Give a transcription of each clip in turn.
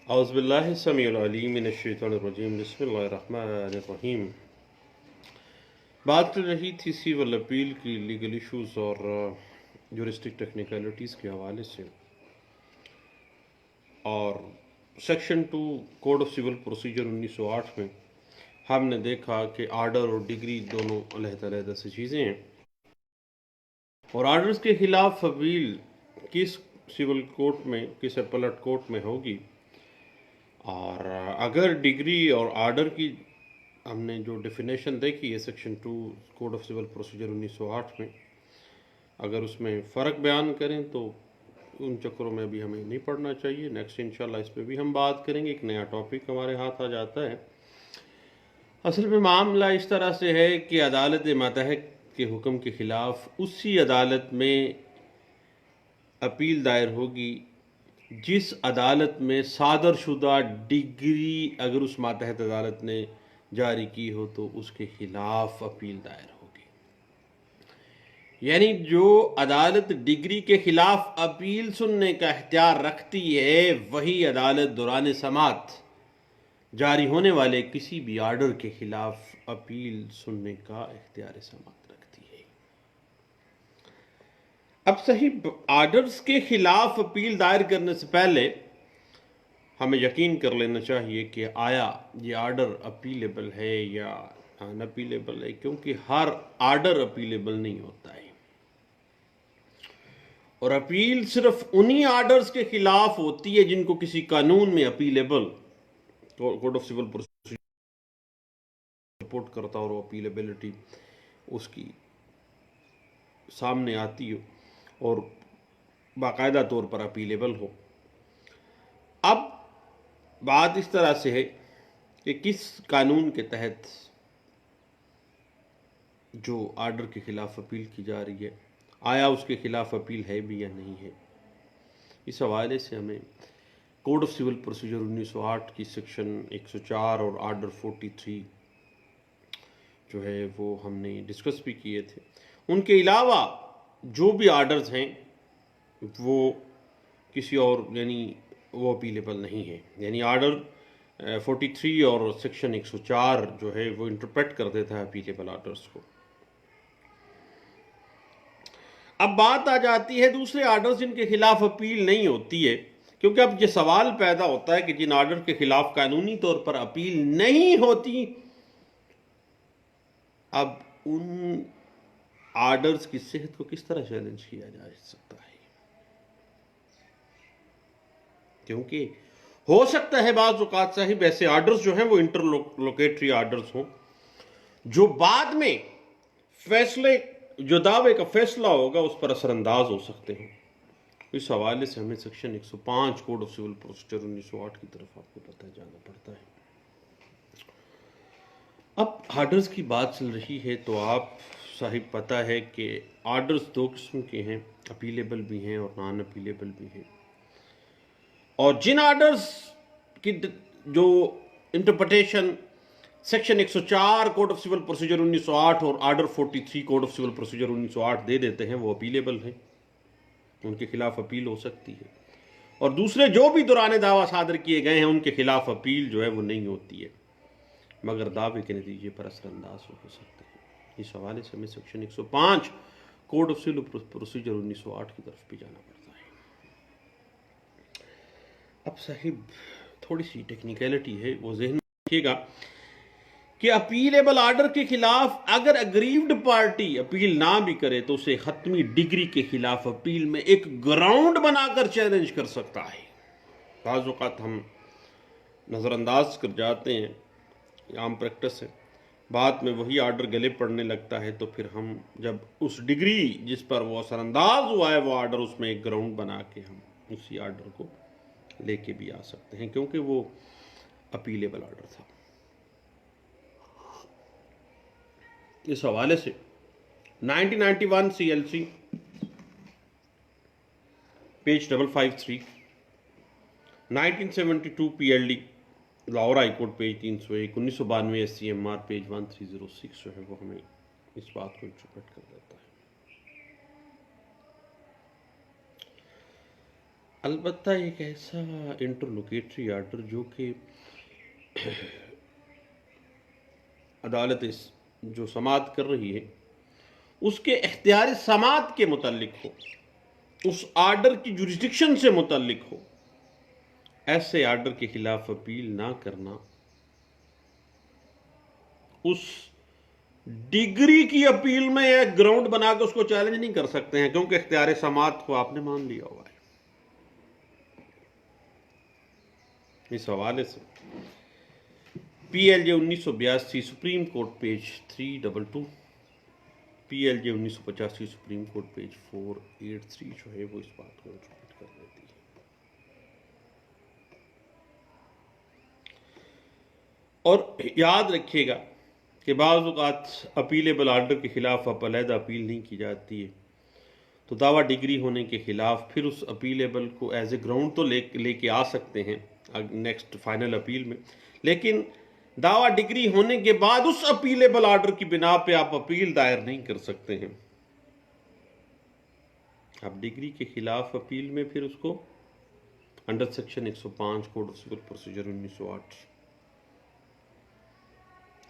اعوذ باللہ السمیع العلیم من الشیطان الرجیم بسم اللہ الرحمن الرحیم۔ بات چل رہی تھی سیول اپیل کی لیگل ایشوز اور جورسٹک ٹیکنیکلٹیز کے حوالے سے، اور section 2 code of civil procedure 1908 میں ہم نے دیکھا کہ آرڈر اور ڈگری دونوں علیحدہ علیحدہ سے چیزیں ہیں، اور آرڈرز کے خلاف اپیل کس سول کورٹ میں، کس اپلٹ کورٹ میں ہوگی، اور اگر ڈگری اور آرڈر کی ہم نے جو ڈیفینیشن دیکھی ہے section 2 code of civil procedure 1908 میں، اگر اس میں فرق بیان کریں تو ان چکروں میں بھی ہمیں نہیں پڑھنا چاہیے۔ نیکسٹ انشاءاللہ اس پہ بھی ہم بات کریں گے، ایک نیا ٹاپک ہمارے ہاتھ آ جاتا ہے۔ اصل میں معاملہ اس طرح سے ہے کہ عدالت ماتحت کے حکم کے خلاف اسی عدالت میں اپیل دائر ہوگی جس عدالت میں صادر شدہ ڈگری اگر اس ماتحت عدالت نے جاری کی ہو تو اس کے خلاف اپیل دائر ہوگی۔ یعنی جو عدالت ڈگری کے خلاف اپیل سننے کا اختیار رکھتی ہے وہی عدالت دوران سماعت جاری ہونے والے کسی بھی آرڈر کے خلاف اپیل سننے کا اختیار سماعت رکھتی ہے۔ اب صحیح آرڈرز کے خلاف اپیل دائر کرنے سے پہلے ہمیں یقین کر لینا چاہیے کہ آیا یہ آرڈر اپیلیبل ہے یا نان اپیلیبل ہے، کیونکہ ہر آرڈر اپیلیبل نہیں ہوتا ہے، اور اپیل صرف انہی آرڈرز کے خلاف ہوتی ہے جن کو کسی قانون میں appealable code of civil procedure report کرتا اور وہ اپیلیبلٹی اس کی سامنے آتی ہو اور باقاعدہ طور پر اپیلیبل ہو۔ اب بات اس طرح سے ہے کہ کس قانون کے تحت جو آرڈر کے خلاف اپیل کی جا رہی ہے، آیا اس کے خلاف اپیل ہے بھی یا نہیں ہے۔ اس حوالے سے ہمیں کوڈ آف سول پروسیجر 1908 کی سیکشن 104 اور آرڈر 43 جو ہے وہ ہم نے ڈسکس بھی کیے تھے۔ ان کے علاوہ جو بھی آرڈرز ہیں وہ کسی اور یعنی وہ اپیلیبل نہیں ہے، یعنی آرڈر 43 اور سیکشن 104 جو ہے وہ انٹرپریٹ کر دیتا ہے اپیلیبل آرڈرز کو۔ اب بات آ جاتی ہے دوسرے آرڈرز جن کے خلاف اپیل نہیں ہوتی ہے، کیونکہ اب یہ سوال پیدا ہوتا ہے کہ جن آرڈر کے خلاف قانونی طور پر اپیل نہیں ہوتی، اب ان آرڈرز کی صحت کو کس طرح چیلنج کیا جا سکتا ہے، کیونکہ ہو سکتا ہے بعض اوقات صاحب ایسے آرڈرز جو ہیں وہ انٹرلوکیٹری آرڈرز ہوں جو بعد میں فیصلے جو دعوے کا فیصلہ ہوگا اس پر اثر انداز ہو سکتے ہیں۔ اس حوالے سے ہمیں section 105 code of civil procedure 1908 کی طرف آپ کو پتہ جانا پڑتا ہے۔ اب آرڈرز کی بات چل رہی ہے تو آپ صاحب پتہ ہے کہ آرڈرز دو قسم کے ہیں، اپیلیبل بھی ہیں اور نان اپیلیبل بھی ہیں، اور جن آرڈرز کی جو interpretation section 104 code of civil procedure 1908 اور order 43 code of civil procedure 1908 دے دیتے ہیں وہ اپیلیبل ہیں، ان کے خلاف اپیل ہو سکتی ہے، اور دوسرے جو بھی دوران دعویٰ صادر کیے گئے ہیں ان کے خلاف اپیل جو ہے وہ نہیں ہوتی ہے مگر دعوے کے نتیجے پر اثر انداز ہو سکتے ہیں۔ اس حوالے سے ہمیں section 105 code of civil procedure 1908 کی طرف بھی جانا پڑتا ہے۔ اب صاحب تھوڑی سی ٹیکنیکلٹی ہے، وہ ذہن میں رکھیے گا کہ اپیلیبل آرڈر کے خلاف اگر اگریوڈ پارٹی اپیل نہ بھی کرے تو اسے حتمی ڈگری کے خلاف اپیل میں ایک گراؤنڈ بنا کر چیلنج کر سکتا ہے۔ بعض اوقات ہم نظر انداز کر جاتے ہیں، عام پریکٹس ہے، بعد میں وہی آرڈر گلے پڑنے لگتا ہے تو پھر ہم جب اس ڈگری جس پر وہ اثر انداز ہوا ہے وہ آرڈر اس میں ایک گراؤنڈ بنا کے ہم اسی آرڈر کو لے کے بھی آ سکتے ہیں کیونکہ وہ اپیلیبل آرڈر تھا۔ اس حوالے سے 1991 CLC page 553، 1972 PLD Lahore high court page 301، 1992 SCMR page 1306 جو ہے وہ ہمیں اس بات کو انٹرپریٹ کر دیتا ہے۔ البتہ ایک ایسا انٹرلوکیٹری آرڈر جو کہ عدالت جو سماعت کر رہی ہے اس کے اختیار سماعت کے متعلق ہو، اس آرڈر کی جوریسڈکشن سے متعلق ہو، ایسے آرڈر کے خلاف اپیل نہ کرنا اس ڈگری کی اپیل میں ایک گراؤنڈ بنا کے اس کو چیلنج نہیں کر سکتے ہیں، کیونکہ اختیار سماعت کو آپ نے مان لیا ہوا ہے۔ اس حوالے سے پی ایل جے 1982 سپریم کورٹ پیج 322، پی L J 1985 supreme court page 483 جو ہے وہ اس بات کو انٹرپریٹ کر دیتی ہے۔ اور یاد رکھیے گا کہ بعض اوقات اپیلیبل آرڈر کے خلاف اب علیحدہ اپیل نہیں کی جاتی ہے، تو دعویٰ ڈگری ہونے کے خلاف پھر اس اپیلیبل کو ایز اے گراؤنڈ تو لے کے آ سکتے ہیں نیکسٹ فائنل اپیل میں، لیکن دعویٰ ڈگری ہونے کے بعد اس اپیلیبل آرڈر کی بنا پہ آپ اپیل دائر نہیں کر سکتے ہیں۔ اب ڈگری کے خلاف اپیل میں پھر اس کو under section 105 code of civil procedure 1908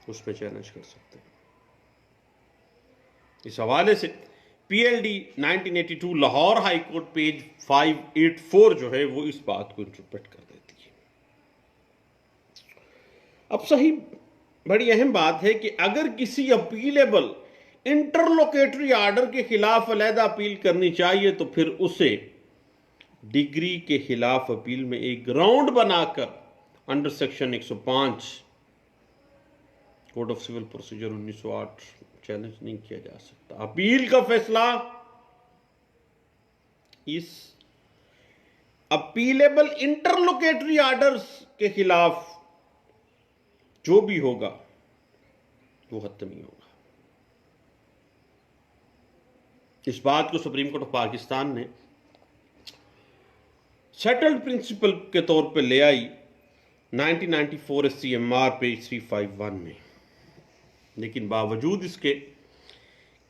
اس میں چیلنج کر سکتے ہیں۔ اس حوالے سے P L D 1982 Lahore high court page 584 جو ہے وہ اس بات کو انٹرپریٹ کر دیتی ہے۔ اب صحیح بڑی اہم بات ہے کہ اگر کسی اپیلیبل انٹرلوکیٹری آرڈر کے خلاف علیحدہ اپیل کرنی چاہیے تو پھر اسے ڈگری کے خلاف اپیل میں ایک گراؤنڈ بنا کر under section 105 code of civil procedure 1908 challenge نہیں کیا جا سکتا۔ اپیل کا فیصلہ اس اپیلیبل انٹرلوکیٹری آرڈرز کے خلاف جو بھی ہوگا وہ حتمی ہوگا۔ اس بات کو سپریم کورٹ آف پاکستان نے سیٹلڈ پرنسپل کے طور پہ لے آئی 1994 S C M R page 351 میں، لیکن باوجود اس کے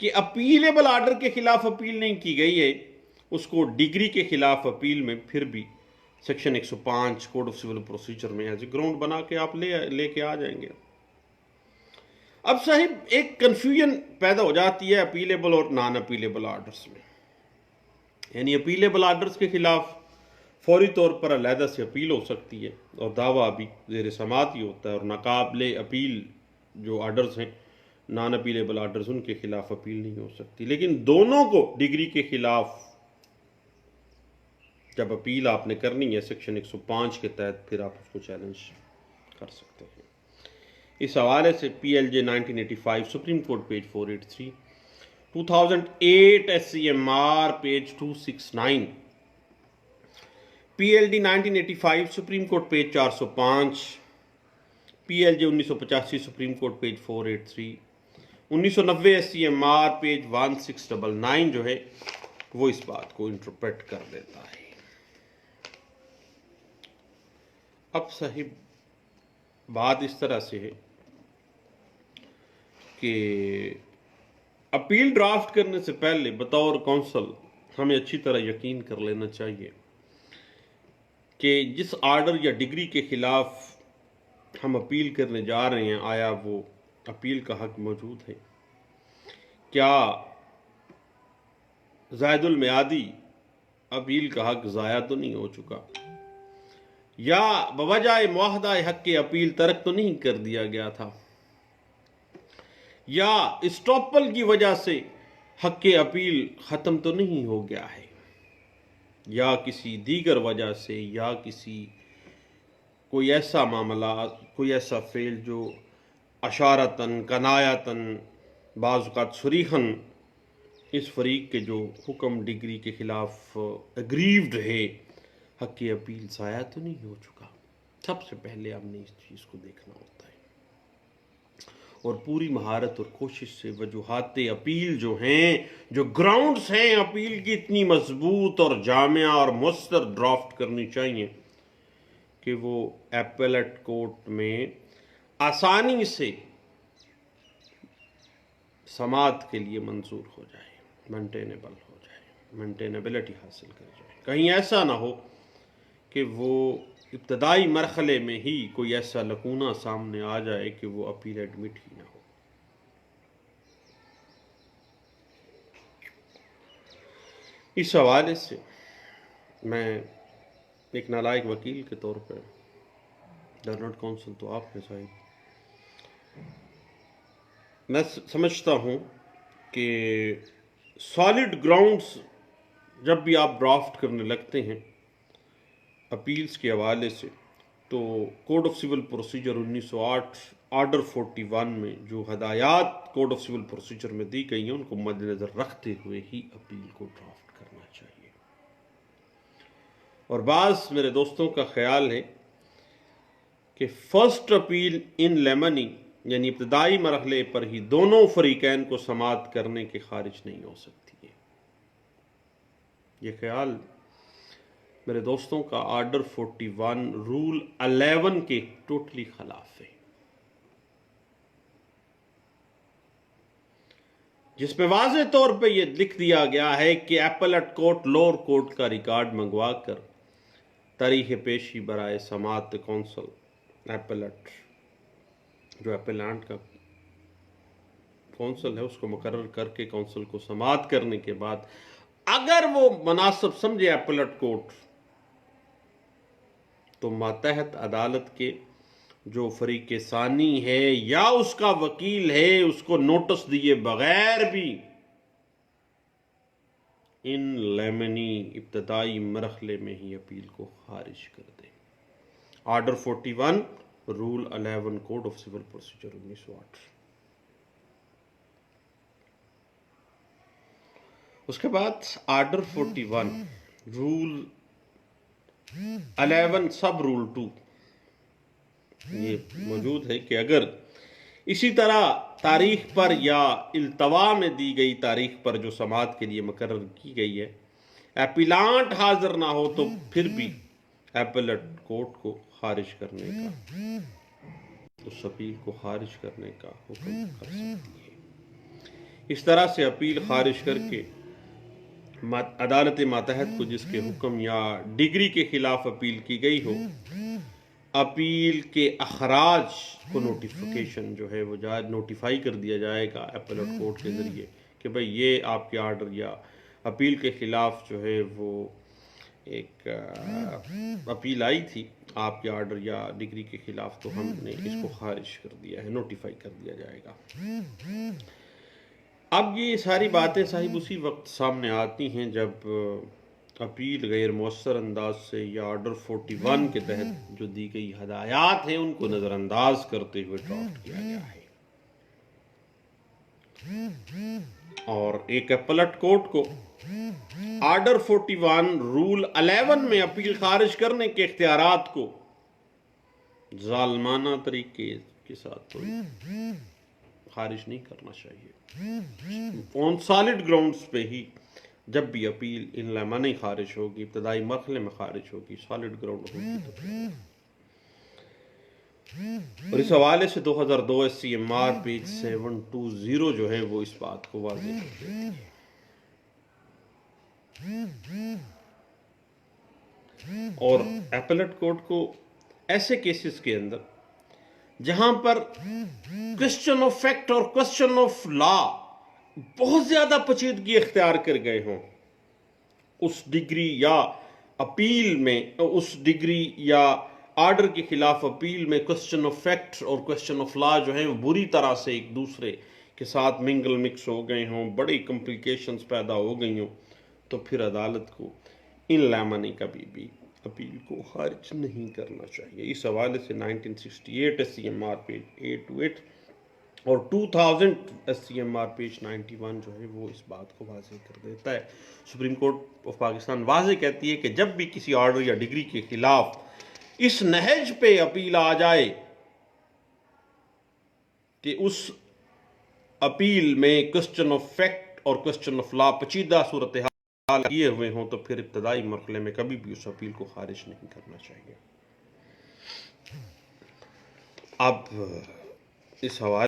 کہ اپیلیبل آرڈر کے خلاف اپیل نہیں کی گئی ہے، اس کو ڈگری کے خلاف اپیل میں پھر بھی section 105 code of civil procedure میں ایز اے گراؤنڈ بنا کے آپ لے کے آ جائیں گے۔ اب صاحب ایک کنفیوژن پیدا ہو جاتی ہے اپیلیبل اور نان اپیلیبل آرڈرز میں، یعنی اپیلیبل آرڈرز کے خلاف فوری طور پر علیحدہ سے اپیل ہو سکتی ہے اور دعویٰ بھی زیر سماعت ہی ہوتا ہے، اور ناقابل اپیل جو آرڈرز ہیں نان اپیلیبل آرڈرز ان کے خلاف اپیل نہیں ہو سکتی، لیکن دونوں کو ڈگری کے خلاف جب اپیل آپ نے کرنی ہے سیکشن 105 کے تحت پھر آپ اس کو چیلنج کر سکتے ہیں۔ اس حوالے سے P L J 1985 supreme court page 483، 2008 S C M R page 269، P L D 1985 supreme court page 405، P L J 1985 supreme court page 483، 1990 S C M R page 1699 جو ہے وہ اس بات کو انٹرپریٹ کر دیتا ہے۔ اب صاحب بات اس طرح سے ہے کہ اپیل ڈرافٹ کرنے سے پہلے بطور کونسل ہمیں اچھی طرح یقین کر لینا چاہیے کہ جس آرڈر یا ڈگری کے خلاف ہم اپیل کرنے جا رہے ہیں آیا وہ اپیل کا حق موجود ہے، کیا زائد المیعادی اپیل کا حق ضائع تو نہیں ہو چکا، یا بوجہ معاہدہ حق کے اپیل ترک تو نہیں کر دیا گیا تھا، یا اسٹاپل کی وجہ سے حق اپیل ختم تو نہیں ہو گیا ہے، یا کسی دیگر وجہ سے، یا کوئی ایسا معاملہ، کوئی ایسا فعل جو اشارتاً کنایتاً بعض اوقات صریحاً اس فریق کے جو حکم ڈگری کے خلاف اگریوڈ ہے حق اپیل ضائع تو نہیں ہو چکا۔ سب سے پہلے ہم نے اس چیز کو دیکھنا ہوتا ہے اور پوری مہارت اور کوشش سے وجوہات اپیل جو ہیں، جو گراؤنڈز ہیں اپیل کی، اتنی مضبوط اور جامع اور مؤثر ڈرافٹ کرنی چاہیے کہ وہ ایپیلیٹ کورٹ میں آسانی سے سماعت کے لیے منظور ہو جائے، مینٹینیبل ہو جائے، مینٹینیبلٹی حاصل کر جائے۔ کہیں ایسا نہ ہو کہ وہ ابتدائی مرحلے میں ہی کوئی ایسا لکونہ سامنے آ جائے کہ وہ اپیل ایڈمٹ ہی نہ ہو۔ اس حوالے سے میں ایک نالائق وکیل کے طور پر، لرنڈ کونسل تو آپ ہیں صاحب، میں سمجھتا ہوں کہ سالڈ گراؤنڈز جب بھی آپ ڈرافٹ کرنے لگتے ہیں اپیلز کے حوالے سے، تو code of civil procedure 1908 order 41 میں جو ہدایات کوڈ آف سول پروسیجر میں دی گئی ہیں ان کو مد نظر رکھتے ہوئے ہی اپیل کو ڈرافٹ کرنا چاہیے۔ اور بعض میرے دوستوں کا خیال ہے کہ فرسٹ اپیل ان لیمنی یعنی ابتدائی مرحلے پر ہی دونوں فریقین کو سماعت کرنے کے خارج نہیں ہو سکتی ہے۔ یہ خیال میرے دوستوں کا آرڈر 41 رول 11 کے ٹوٹلی خلاف ہے، جس میں واضح طور پہ یہ لکھ دیا گیا ہے کہ ایپلٹ کورٹ لوور کورٹ کا ریکارڈ منگوا کر تاریخ پیشی برائے سماعت کونسل ایپلٹ، جو ایپلانٹ کا کونسل ہے، اس کو مقرر کر کے کونسل کو سماعت کرنے کے بعد اگر وہ مناسب سمجھے ایپلٹ کورٹ تو ماتحت عدالت کے جو فریق ثانی ہے یا اس کا وکیل ہے اس کو نوٹس دیے بغیر بھی ان لیمنی ابتدائی مرحلے میں ہی اپیل کو خارج کر دیں۔ Order 41 rule 11 code of civil procedure 1908۔ اس کے بعد آرڈر 41 رول 11 سب رول 2 یہ موجود ہے کہ اگر اسی طرح تاریخ پر یا التوا میں دی گئی تاریخ پر جو سماعت کے لیے مقرر کی گئی ہے ایپیلانٹ حاضر نہ ہو تو پھر بھی ایپلٹ کورٹ کو خارج کرنے کا، اس اپیل کو خارج کرنے کا حکم کر سکتی ہے۔ اس طرح سے اپیل خارج کر کے عدالت ماتحت کو جس کے حکم یا ڈگری کے خلاف اپیل کی گئی ہو، اپیل کے اخراج کو نوٹیفیکیشن جو ہے وہ نوٹیفائی کر دیا جائے گا ایپلٹ کورٹ کے ذریعے کہ بھئی یہ آپ کے آرڈر یا اپیل کے خلاف جو ہے وہ ایک اپیل آئی تھی آپ کے آرڈر یا ڈگری کے خلاف، تو ہم نے اس کو خارج کر دیا ہے، نوٹیفائی کر دیا جائے گا۔ اب یہ ساری باتیں صاحب اسی وقت سامنے آتی ہیں جب اپیل غیر مؤثر انداز سے یا آرڈر 41 کے تحت جو دی گئی ہدایات ہیں ان کو نظر انداز کرتے ہوئے ڈرافٹ کیا گیا ہے، اور ایک ایپلٹ کورٹ کو آرڈر 41 رول 11 میں اپیل خارج کرنے کے اختیارات کو ظالمانہ طریقے کے ساتھ خارج نہیں کرنا چاہیے۔ آن سالڈ گراؤنڈز پہ ہی جب بھی اپیل ان لیمنی خارج ہوگی، ابتدائی مرحلے میں خارج ہوگی، سالڈ گراؤنڈ ہوگی تو اور اس حوالے سے 2002 SCMR پیج 720 جو ہے وہ اس بات کو واضح کر دیتی ہے۔ اور ایپلٹ کورٹ کو ایسے کیسز کے اندر جہاں پر کوسچن آف فیکٹ اور کوسچن آف لا بہت زیادہ پیچیدگی اختیار کر گئے ہوں، اس ڈگری یا اپیل میں، اس ڈگری یا آرڈر کے خلاف اپیل میں کوسچن آف فیکٹ اور کوسچن آف لا جو ہیں وہ بری طرح سے ایک دوسرے کے ساتھ منگل مکس ہو گئے ہوں، بڑی کمپلیکیشنز پیدا ہو گئی ہوں، تو پھر عدالت کو ان لیمنی کبھی بھی اپیل کو خارج نہیں کرنا چاہیے۔ اس حوالے سے 1968 SCMR پیج 828 اور 2000 SCMR پیج 91 جو ہے وہ اس بات کو واضح کر دیتا ہے۔ سپریم کورٹ آف پاکستان واضح کہتی ہے کہ جب بھی کسی آرڈر یا ڈگری کے خلاف اس نہج پہ اپیل آ جائے کہ اس اپیل میں کوسچن آف فیکٹ اور کوسچن آف لا پیچیدہ صورتحال کیے ہوئے ہوں، تو پھر ابتدائی مرحلے میں کبھی بھی اس اپیل کو خارج نہیں کرنا چاہیے۔ اب اس حوالے